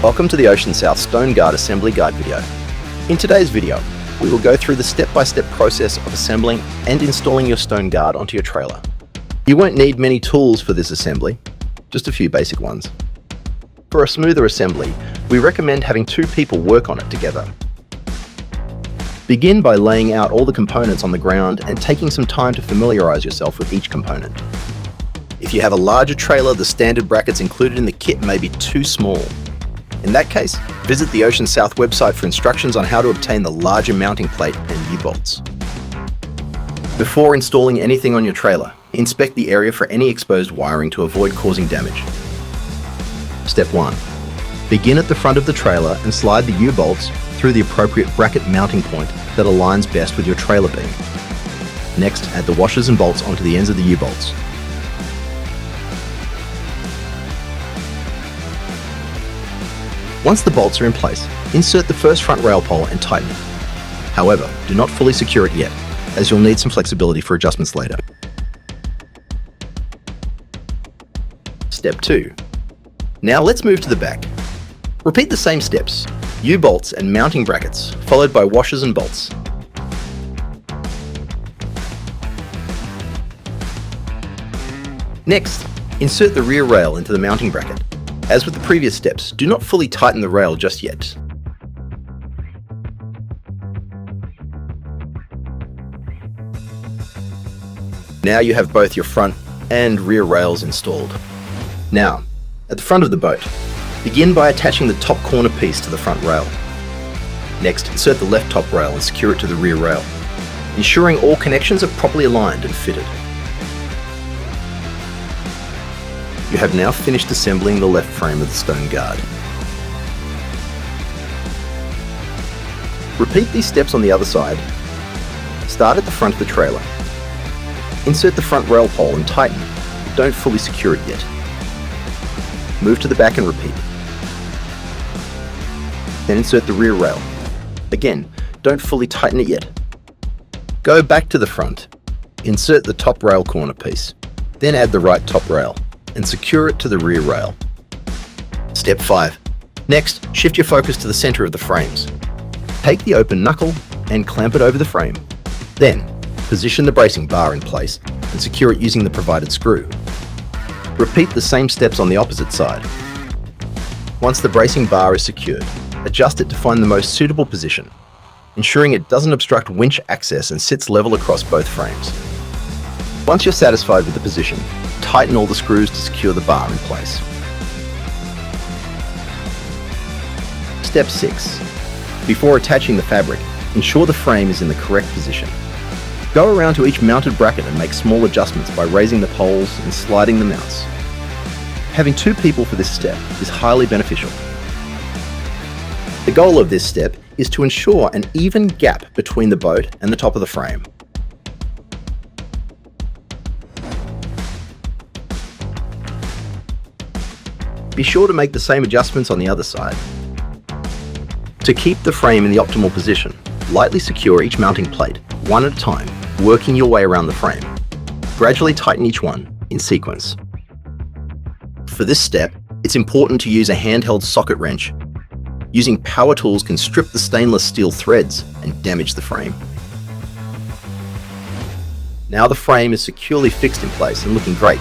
Welcome to the Oceansouth Stone Guard Assembly Guide video. In today's video, we will go through the step-by-step process of assembling and installing your stone guard onto your trailer. You won't need many tools for this assembly, just a few basic ones. For a smoother assembly, we recommend having two people work on it together. Begin by laying out all the components on the ground and taking some time to familiarize yourself with each component. If you have a larger trailer, the standard brackets included in the kit may be too small. In that case, visit the Oceansouth website for instructions on how to obtain the larger mounting plate and U-bolts. Before installing anything on your trailer, inspect the area for any exposed wiring to avoid causing damage. Step 1. Begin at the front of the trailer and slide the U-bolts through the appropriate bracket mounting point that aligns best with your trailer beam. Next, add the washers and bolts onto the ends of the U-bolts. Once the bolts are in place, insert the first front rail pole and tighten it. However, do not fully secure it yet, as you'll need some flexibility for adjustments later. Step 2. Now let's move to the back. Repeat the same steps, U-bolts and mounting brackets, followed by washers and bolts. Next, insert the rear rail into the mounting bracket. As with the previous steps, do not fully tighten the rail just yet. Now you have both your front and rear rails installed. Now, at the front of the boat, begin by attaching the top corner piece to the front rail. Next, insert the left top rail and secure it to the rear rail, ensuring all connections are properly aligned and fitted. You have now finished assembling the left frame of the stone guard. Repeat these steps on the other side. Start at the front of the trailer. Insert the front rail pole and tighten, but don't fully secure it yet. Move to the back and repeat. Then insert the rear rail. Again, don't fully tighten it yet. Go back to the front. Insert the top rail corner piece. Then add the right top rail and secure it to the rear rail. Step 5. Next, shift your focus to the center of the frames. Take the open knuckle and clamp it over the frame. Then, position the bracing bar in place and secure it using the provided screw. Repeat the same steps on the opposite side. Once the bracing bar is secured, adjust it to find the most suitable position, ensuring it doesn't obstruct winch access and sits level across both frames. Once you're satisfied with the position, tighten all the screws to secure the bar in place. Step 6. Before attaching the fabric, ensure the frame is in the correct position. Go around to each mounted bracket and make small adjustments by raising the poles and sliding the mounts. Having two people for this step is highly beneficial. The goal of this step is to ensure an even gap between the boat and the top of the frame. Be sure to make the same adjustments on the other side. To keep the frame in the optimal position, lightly secure each mounting plate, one at a time, working your way around the frame. Gradually tighten each one in sequence. For this step, it's important to use a handheld socket wrench. Using power tools can strip the stainless steel threads and damage the frame. Now the frame is securely fixed in place and looking great.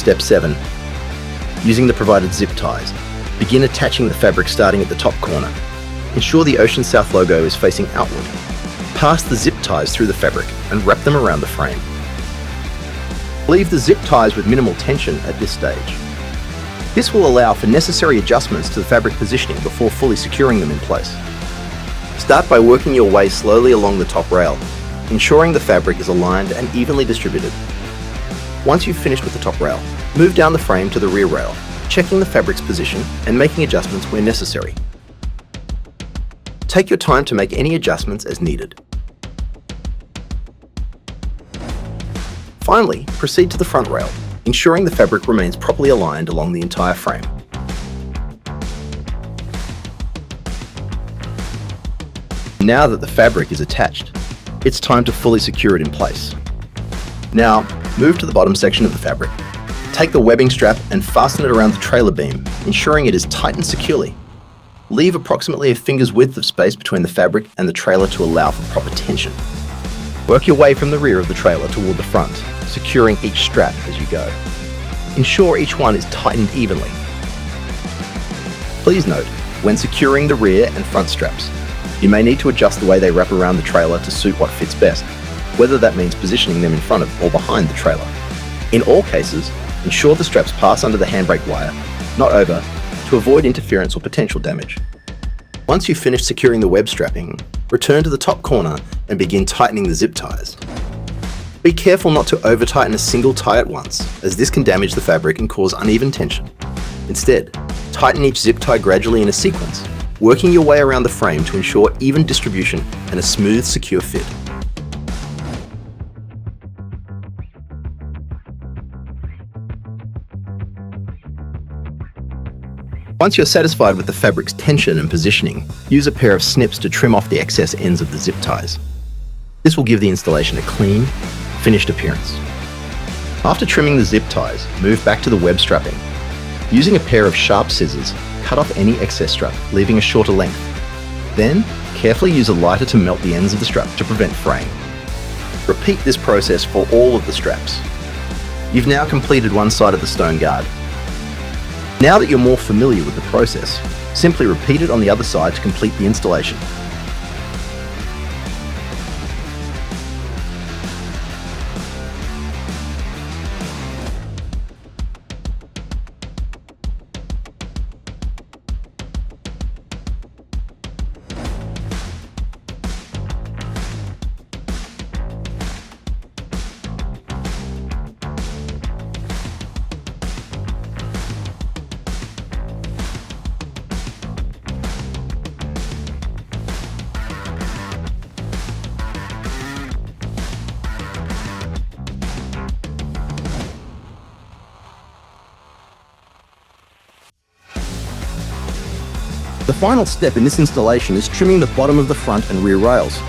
Step 7. Using the provided zip ties, begin attaching the fabric starting at the top corner. Ensure the Oceansouth logo is facing outward. Pass the zip ties through the fabric and wrap them around the frame. Leave the zip ties with minimal tension at this stage. This will allow for necessary adjustments to the fabric positioning before fully securing them in place. Start by working your way slowly along the top rail, ensuring the fabric is aligned and evenly distributed. Once you've finished with the top rail, move down the frame to the rear rail, checking the fabric's position and making adjustments where necessary. Take your time to make any adjustments as needed. Finally, proceed to the front rail, ensuring the fabric remains properly aligned along the entire frame. Now that the fabric is attached, it's time to fully secure it in place. Now, move to the bottom section of the fabric. Take the webbing strap and fasten it around the trailer beam, ensuring it is tightened securely. Leave approximately a finger's width of space between the fabric and the trailer to allow for proper tension. Work your way from the rear of the trailer toward the front, securing each strap as you go. Ensure each one is tightened evenly. Please note, when securing the rear and front straps, you may need to adjust the way they wrap around the trailer to suit what fits best, whether that means positioning them in front of or behind the trailer. In all cases, ensure the straps pass under the handbrake wire, not over, to avoid interference or potential damage. Once you've finished securing the web strapping, return to the top corner and begin tightening the zip ties. Be careful not to over-tighten a single tie at once, as this can damage the fabric and cause uneven tension. Instead, tighten each zip tie gradually in a sequence, working your way around the frame to ensure even distribution and a smooth, secure fit. Once you're satisfied with the fabric's tension and positioning, use a pair of snips to trim off the excess ends of the zip ties. This will give the installation a clean, finished appearance. After trimming the zip ties, move back to the web strapping. Using a pair of sharp scissors, cut off any excess strap, leaving a shorter length. Then, carefully use a lighter to melt the ends of the strap to prevent fraying. Repeat this process for all of the straps. You've now completed one side of the Stone Guard. Now that you're more familiar with the process, simply repeat it on the other side to complete the installation. The final step in this installation is trimming the bottom of the front and rear rails.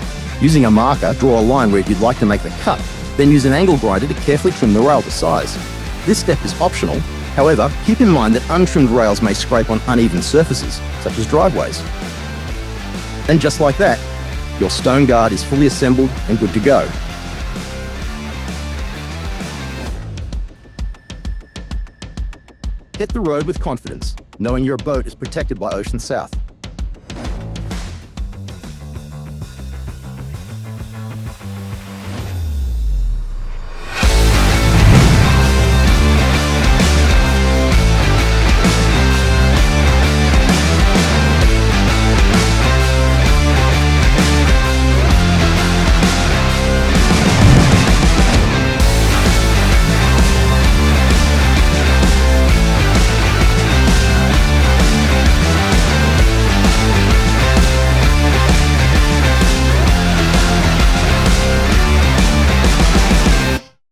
Using a marker, draw a line where you'd like to make the cut, then use an angle grinder to carefully trim the rail to size. This step is optional, however, keep in mind that untrimmed rails may scrape on uneven surfaces, such as driveways. And just like that, your Stone Guard is fully assembled and good to go. Hit the road with confidence, knowing your boat is protected by Oceansouth.